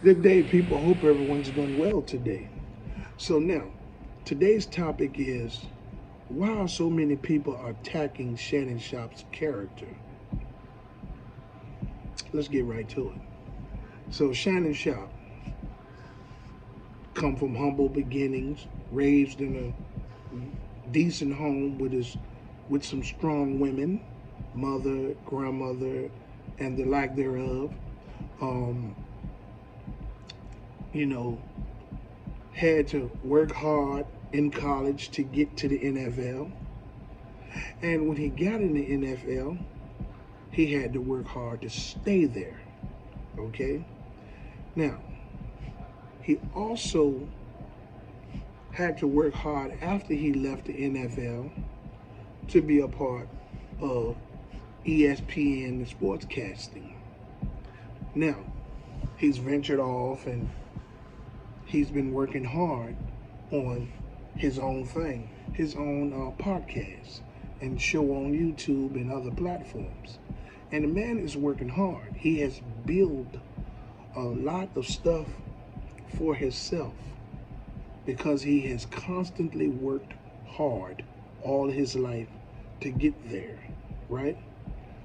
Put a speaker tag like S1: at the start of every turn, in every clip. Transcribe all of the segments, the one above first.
S1: Good day, people. Hope everyone's doing well today. So now, today's topic is why are so many people attacking Shannon Sharpe's character? Let's get right to it. So Shannon Sharpe come from humble beginnings, raised in a decent home with some strong women, mother, grandmother, and the like thereof. Um, you know, had to work hard in college to get to the NFL. And when he got in the NFL, he had to work hard to stay there. Okay? Now, he also had to work hard after he left the NFL to be a part of ESPN sportscasting. Now, he's ventured off and he's been working hard on his own thing, his own podcast and show on YouTube and other platforms. And the man is working hard. He has built a lot of stuff for himself because he has constantly worked hard all his life to get there, right?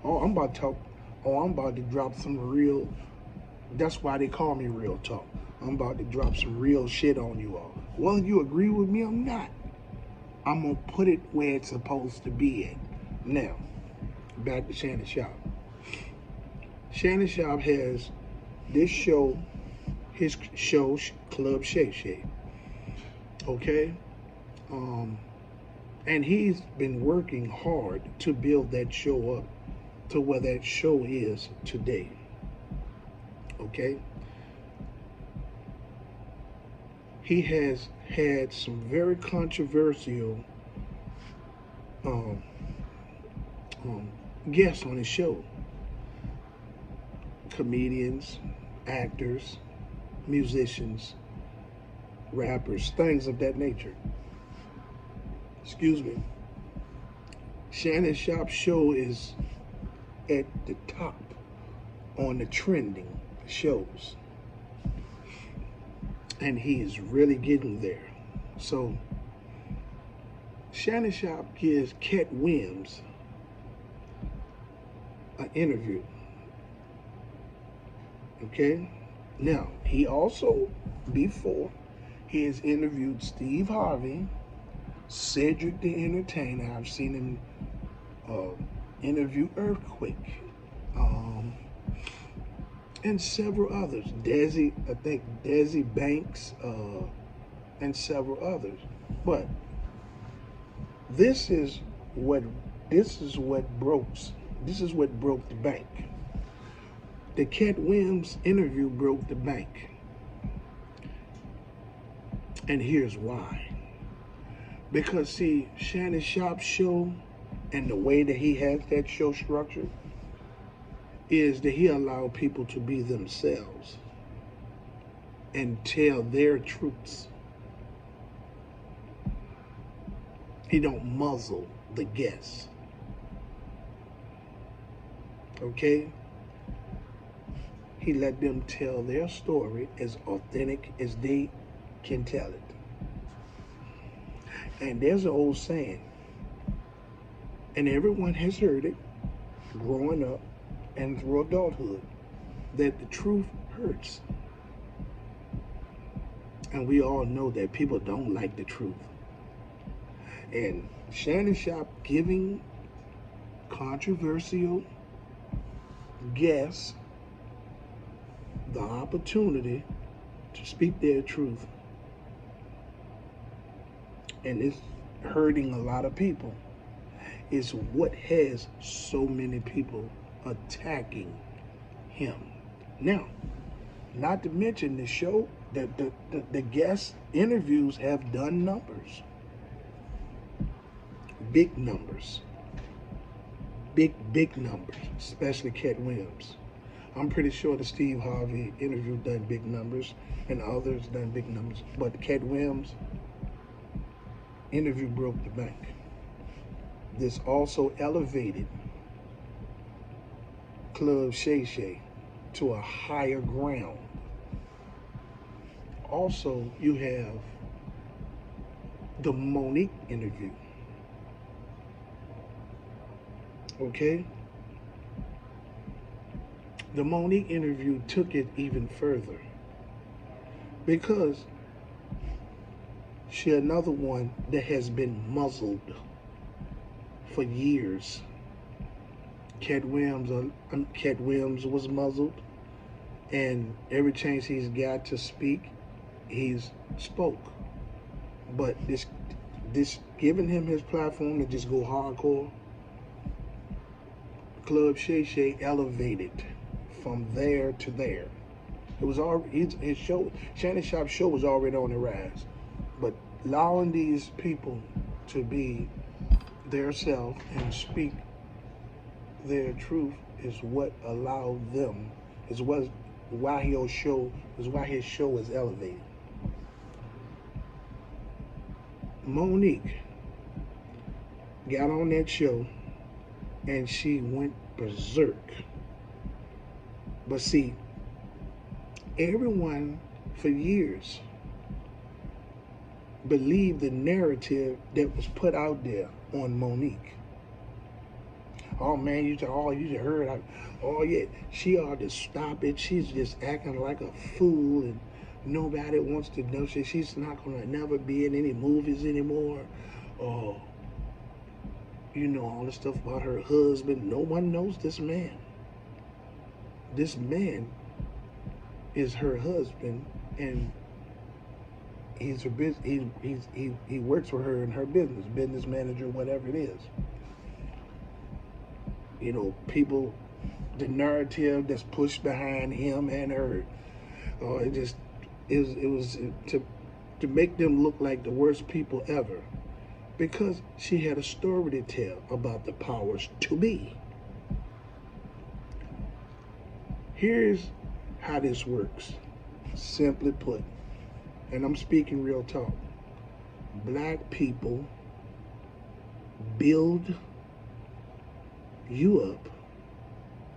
S1: I'm about to drop some real, that's why they call me Real Talk. I'm about to drop some real shit on you all. Whether you agree with me or not, I'm going to put it where it's supposed to be at. Now, back to Shannon Sharpe. Shannon Sharpe has this show, his show, Club Shay Shay. Okay? And he's been working hard to build that show up to where that show is today. Okay? He has had some very controversial guests on his show. Comedians, actors, musicians, rappers, things of that nature. Excuse me. Shannon Sharpe's show is at the top on the trending shows. And he is really getting there. So Shannon Sharpe gives Cat Williams an interview. Okay? Now, he also, before, he has interviewed Steve Harvey, Cedric the Entertainer. I've seen him interview Earthquake. And several others. Desi Banks, and several others. But this is what broke the bank. The Cat Williams interview broke the bank. And here's why. Because see, Shannon Sharpe's show and the way that he has that show structured is that he allowed people to be themselves and tell their truths. He don't muzzle the guests. Okay? He let them tell their story as authentic as they can tell it. And there's an old saying, and everyone has heard it growing up and through adulthood, that the truth hurts. And we all know that people don't like the truth. And Shannon Sharpe giving controversial guests the opportunity to speak their truth, and it's hurting a lot of people, is what has so many people attacking him. Now, not to mention the show, the guest interviews have done numbers. Big numbers. Big numbers, especially Cat Williams. I'm pretty sure the Steve Harvey interview done big numbers and others done big numbers. But the Cat Williams interview broke the bank. This also elevated Club Shay Shay to a higher ground. Also, you have the Monique interview. Okay? The Monique interview took it even further because she another one that has been muzzled for years. Cat Williams was muzzled, and every chance he's got to speak, he's spoke. But this giving him his platform to just go hardcore, Club Shay Shay elevated from there to there. It was already his show. Shannon Sharpe's show was already on the rise, but allowing these people to be their self and speak their truth is what allowed them. Is why his show is elevated. Monique got on that show and she went berserk. But see, everyone for years believed the narrative that was put out there on Monique. Oh man, you just heard, oh yeah, she ought to stop it. She's just acting like a fool and nobody wants to know. She's not gonna never be in any movies anymore. Oh, all the stuff about her husband. No one knows this man. This man is her husband, and he's her he works for her in her business manager, whatever it is. People, the narrative that's pushed behind him and her, it was to make them look like the worst people ever, because she had a story to tell about the powers to be. Here's how this works, simply put, and I'm speaking real talk. Black people build you up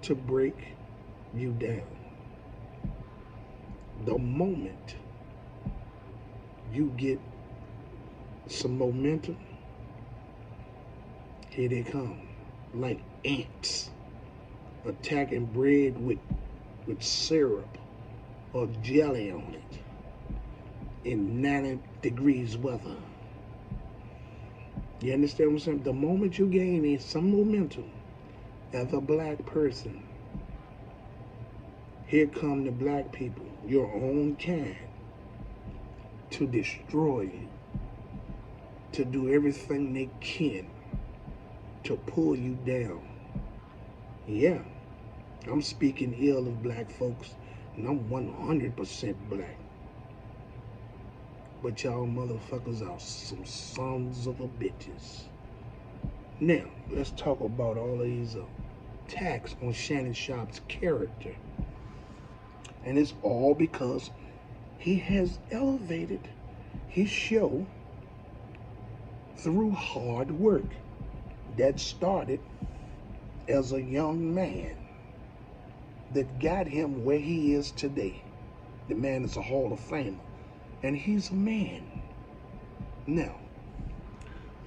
S1: to break you down. The moment you get some momentum, here they come, like ants attacking bread with syrup or jelly on it in 90 degrees weather. You understand what I'm saying? The moment you gain some momentum as a black person, here come the black people, your own kind, to destroy you, to do everything they can to pull you down. Yeah, I'm speaking ill of black folks, and I'm 100% black. But y'all motherfuckers are some sons of a bitches. Now, let's talk about all of these attacks on Shannon Sharpe's character. And it's all because he has elevated his show through hard work that started as a young man that got him where he is today. The man is a Hall of Famer, and he's a man. Now,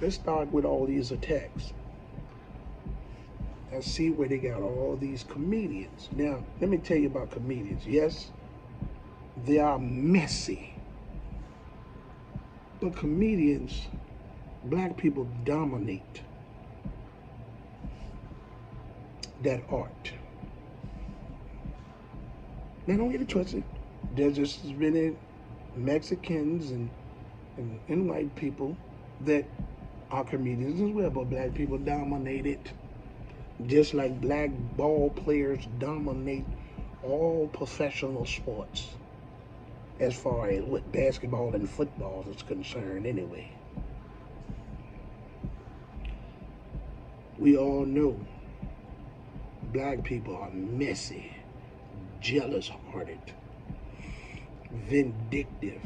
S1: let's start with all these attacks. Let's see where they got all these comedians. Now, let me tell you about comedians. Yes, they are messy. But comedians, black people dominate that art. Now, don't get it twisted. There's just as many Mexicans and white people that are comedians as well, but black people dominate it. Just like black ball players dominate all professional sports, as far as what basketball and football is concerned anyway. We all know black people are messy, jealous-hearted, vindictive,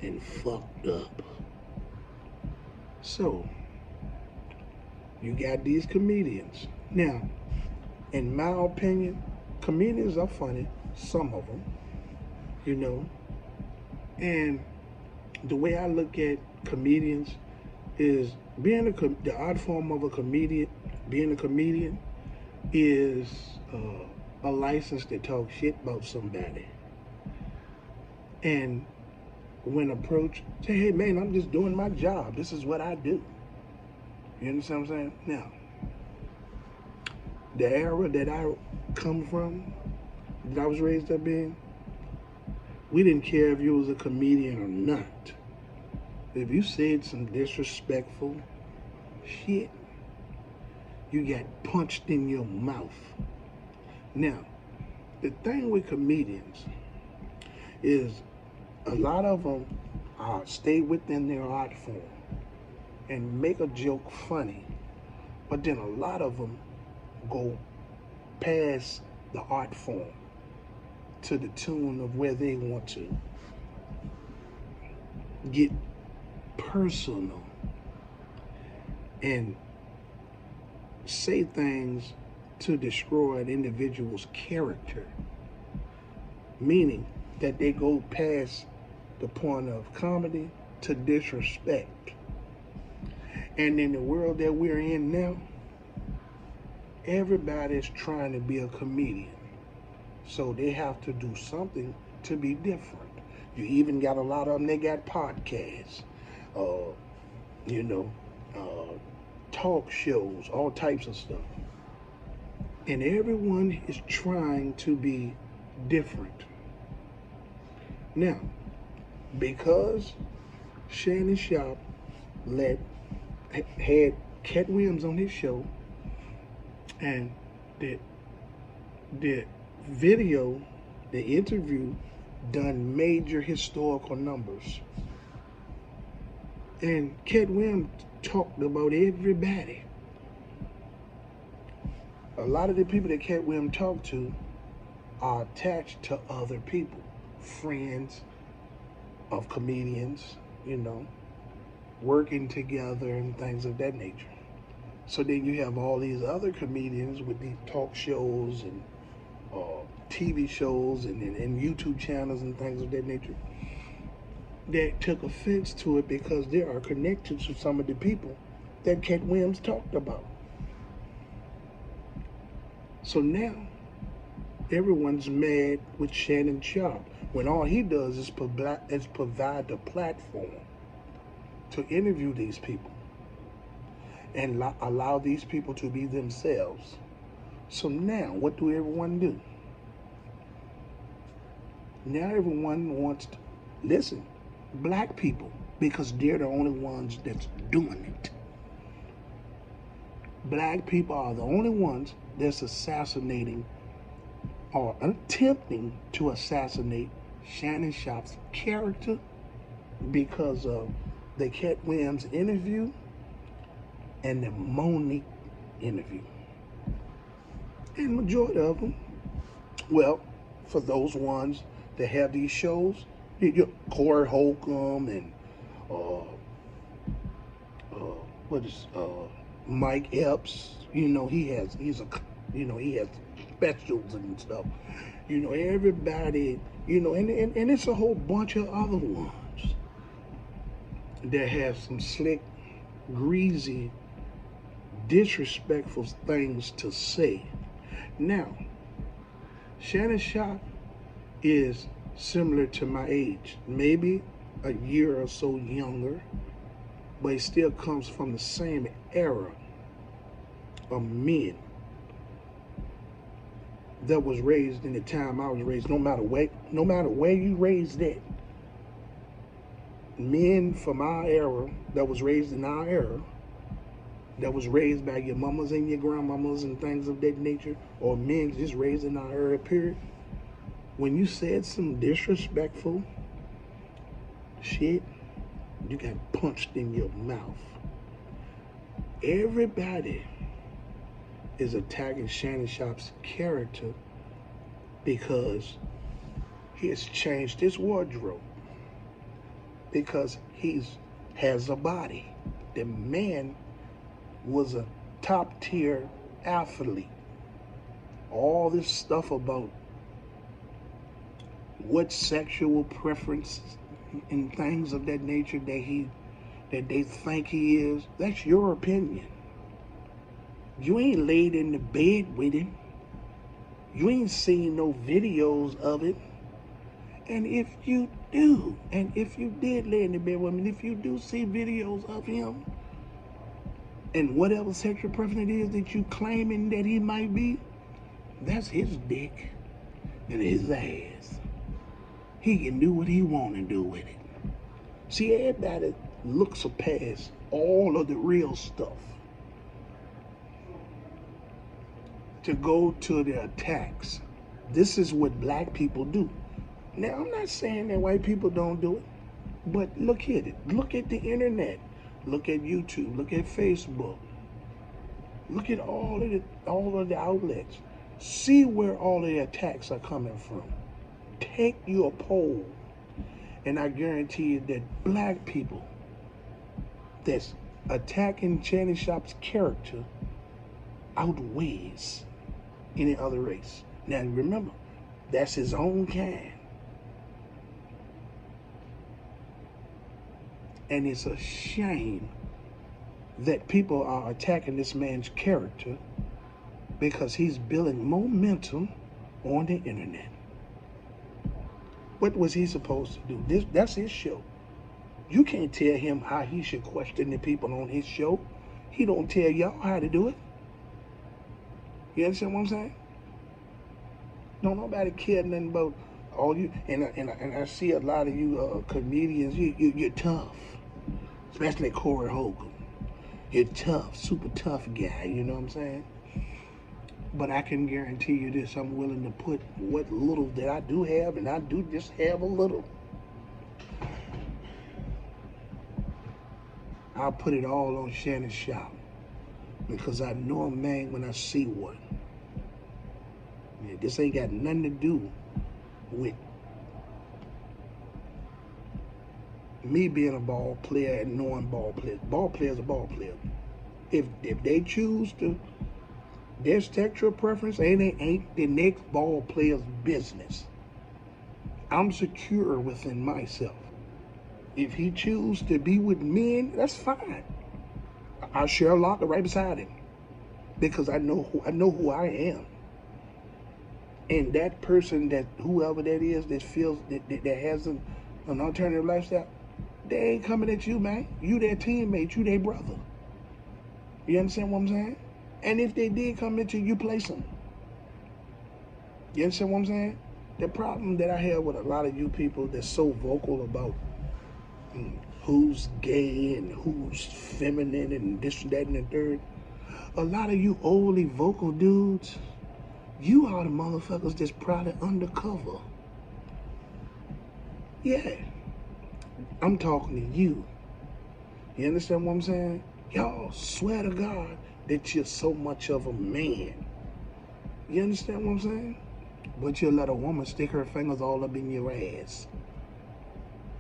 S1: and fucked up. So, you got these comedians. Now, in my opinion, comedians are funny, some of them. you know. And the way I look at comedians is the art form of a comedian. Being a comedian is a license to talk shit about somebody. And when approached, say, hey man, I'm just doing my job. This is what I do. You understand what I'm saying? Now, the era that I come from, that I was raised up in, we didn't care if you was a comedian or not. If you said some disrespectful shit, you got punched in your mouth. Now, the thing with comedians is a lot of them stay within their art form and make a joke funny, but then a lot of them go past the art form to the tune of where they want to get personal and say things to destroy an individual's character, meaning that they go past the point of comedy to disrespect. And in the world that we're in now, everybody's trying to be a comedian. So they have to do something to be different. You even got a lot of them, they got podcasts, talk shows, all types of stuff. And everyone is trying to be different. Now, because Shannon Sharpe had Cat Williams on his show, and the video, the interview, done major historical numbers. And Cat Williams talked about everybody. A lot of the people that Cat Williams talked to are attached to other people, friends of comedians, working together and things of that nature. So then you have all these other comedians with these talk shows and TV shows and YouTube channels and things of that nature that took offense to it because they are connected to some of the people that Cat Williams talked about. So now everyone's mad with Shannon Sharpe when all he does is provide the platform to interview these people and allow these people to be themselves. So now what do everyone do? Now everyone wants to listen, black people, because they're the only ones that's doing it. Black people are the only ones that's assassinating or attempting to assassinate Shannon Sharpe's character because of the Cat Williams interview and the Monique interview. And majority of them, well, for those ones that have these shows, Corey Holcomb and Mike Epps, he has specials and stuff. Everybody, and it's a whole bunch of other ones that have some slick, greasy, disrespectful things to say. Now, Shannon Sharpe is similar to my age, maybe a year or so younger, but he still comes from the same era of men that was raised in the time I was raised. No matter where you raised at, men from our era that was raised in our era, that was raised by your mamas and your grandmamas and things of that nature, or men just raised in our era period, when you said some disrespectful shit, you got punched in your mouth. Everybody is attacking Shannon Sharpe's character because he has changed his wardrobe, because he has a body. The man was a top tier athlete. All this stuff about what sexual preference and things of that nature that they think he is. That's your opinion. You ain't laid in the bed with him. You ain't seen no videos of it. And if you do, and if you did lay in the bed with him, and if you do see videos of him, and whatever sexual preference it is that you claiming that he might be, that's his dick and his ass. He can do what he want to do with it. See, everybody looks past all of the real stuff to go to the attacks. This is what black people do. Now, I'm not saying that white people don't do it, but look at it. Look at the internet. Look at YouTube. Look at Facebook. Look at all of the outlets. See where all the attacks are coming from. Take your poll, and I guarantee you that black people that's attacking Shannon Sharpe's character outweighs any other race. Now remember, that's his own kind. And it's a shame that people are attacking this man's character because he's building momentum on the internet. What was he supposed to do? That's his show. You can't tell him how he should question the people on his show. He don't tell y'all how to do it. You understand what I'm saying? Don't nobody care nothing about all you. And I see a lot of you comedians. You're tough, especially Corey Holcomb. You're tough, super tough guy. You know what I'm saying? But I can guarantee you this: I'm willing to put what little that I do have, and I do just have a little. I'll put it all on Shannon Sharpe because I know a man when I see one. Yeah, this ain't got nothing to do with me being a ball player and knowing ball players. Ball players are ball players. If they choose to, their sexual preference ain't the next ball player's business. I'm secure within myself. If he chooses to be with men, that's fine. I'll share a locker right beside him because I know who I am. And that person, that whoever that is, that feels that has an alternative lifestyle, they ain't coming at you, man. You their teammate, you their brother. You understand what I'm saying? And if they did come at you, you place them. You understand what I'm saying? The problem that I have with a lot of you people that's so vocal about who's gay and who's feminine and this, that, and the third. A lot of you overly vocal dudes, you are the motherfuckers that's probably undercover. Yeah. I'm talking to you. You understand what I'm saying? Y'all swear to God that you're so much of a man. You understand what I'm saying? But you'll let a woman stick her fingers all up in your ass.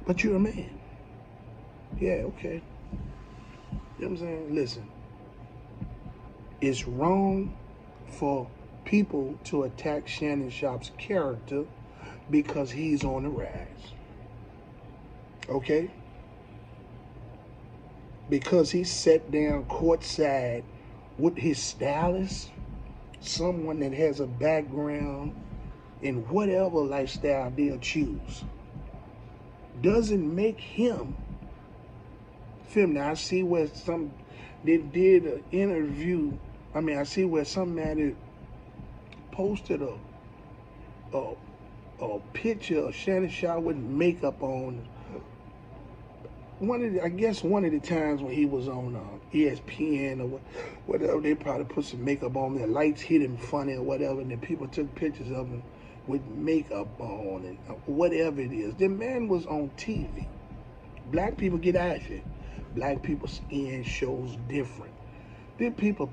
S1: But you're a man. Yeah, okay. You know what I'm saying? Listen. It's wrong for people to attack Shannon Sharpe's character because he's on the rise. Okay? Because he sat down courtside with his stylist, someone that has a background in whatever lifestyle they'll choose, doesn't make him film. Now I see where they did an interview. I see where somebody posted a picture of Shannon Sharpe with makeup on. One of the times when he was on ESPN or whatever, they probably put some makeup on. The lights hit him funny or whatever, and then people took pictures of him with makeup on and whatever it is. The man was on TV. Black people get acid. Black people's skin shows different. Then people,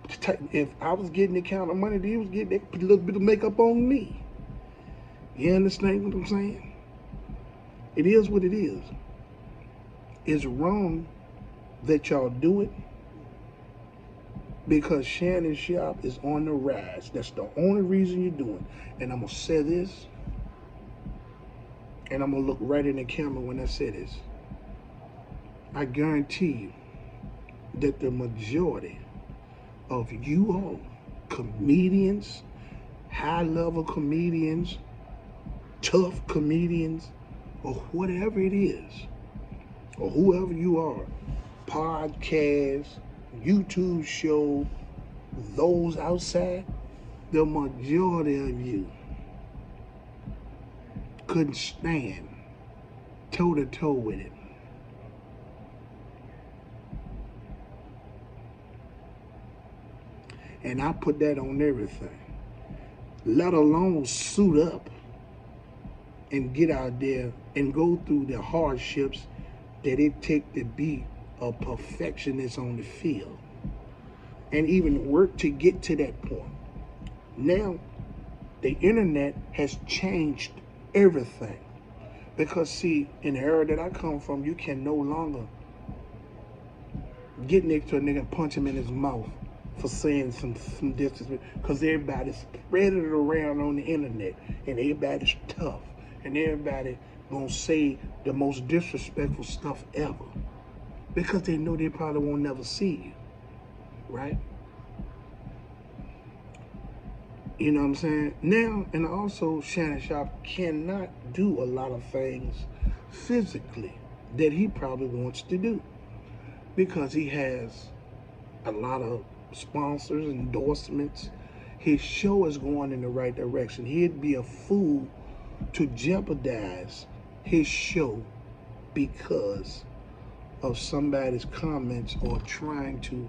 S1: if I was getting the kind of money they was getting, they put a little bit of makeup on me. You understand what I'm saying? It is what it is. It's wrong that y'all do it because Shannon Sharpe is on the rise. That's the only reason you're doing it. And I'm going to say this. and I'm gonna look right in the camera when I say this. I guarantee you that the majority of you all, comedians, high-level comedians, tough comedians, or whatever it is, or whoever you are, podcast, YouTube show, those outside, the majority of you couldn't stand toe-to-toe with it. And I put that on everything. Let alone suit up and get out there and go through the hardships that it take to be a perfectionist on the field. And even work to get to that point. Now, the internet has changed everything. Because see, in the era that I come from, you can no longer get next to a nigga and punch him in his mouth for saying some distance, because everybody's spread it around on the internet, and everybody's tough, and everybody gonna say the most disrespectful stuff ever, because they know they probably won't never see you, right? You know what I'm saying? Now, and also Shannon Sharpe cannot do a lot of things physically that he probably wants to do, because he has a lot of sponsors, endorsements. His show is going in the right direction. He'd be a fool to jeopardize his show because of somebody's comments or trying to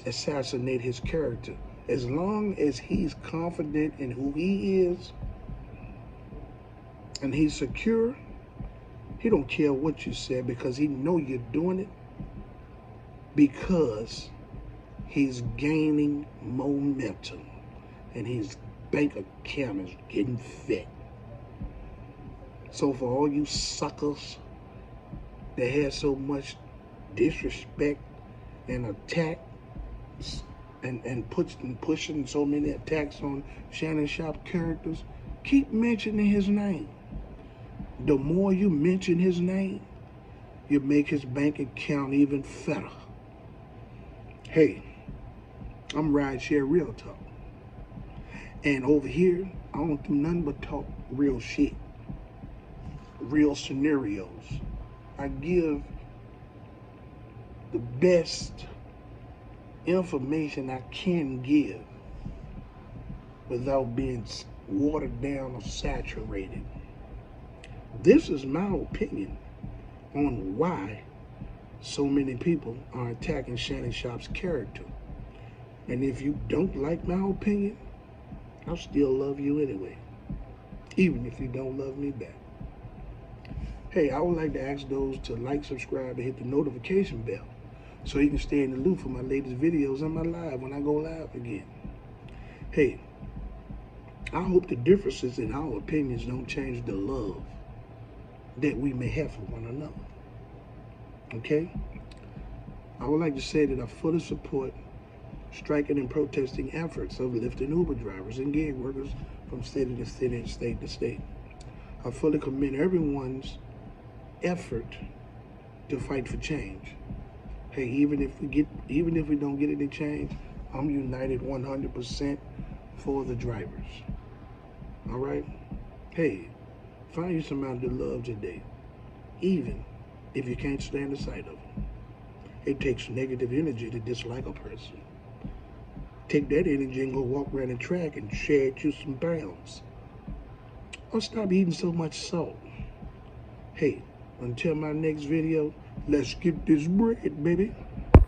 S1: assassinate his character. As long as he's confident in who he is and he's secure, he don't care what you said, because he know you're doing it because he's gaining momentum and his bank account is getting fat. So for all you suckers that had so much disrespect and attack and pushing so many attacks on Shannon Sharpe characters, keep mentioning his name. The more you mention his name, you make his bank account even fatter. Hey, I'm Rideshare RealTalk. And over here, I don't do nothing but talk real shit. Real scenarios. I give the best information I can give without being watered down or saturated. This is my opinion on why so many people are attacking Shannon Sharpe's character. And if you don't like my opinion, I'll still love you anyway, even if you don't love me back. Hey, I would like to ask those to like, subscribe, and hit the notification bell so you can stay in the loop for my latest videos and my live when I go live again. Hey, I hope the differences in our opinions don't change the love that we may have for one another. Okay? I would like to say that I fully support striking and protesting efforts of Lyft and Uber drivers and gig workers from city to city and state to state. I fully commend everyone's effort to fight for change. Hey, even if we don't get any change, I'm united 100% for the drivers. All right? Hey, find you somebody to love today, even if you can't stand the sight of them. It takes negative energy to dislike a person. Take that energy and go walk around the track and shed you some pounds. Or stop eating so much salt. Hey, until my next video, let's get this bread, baby.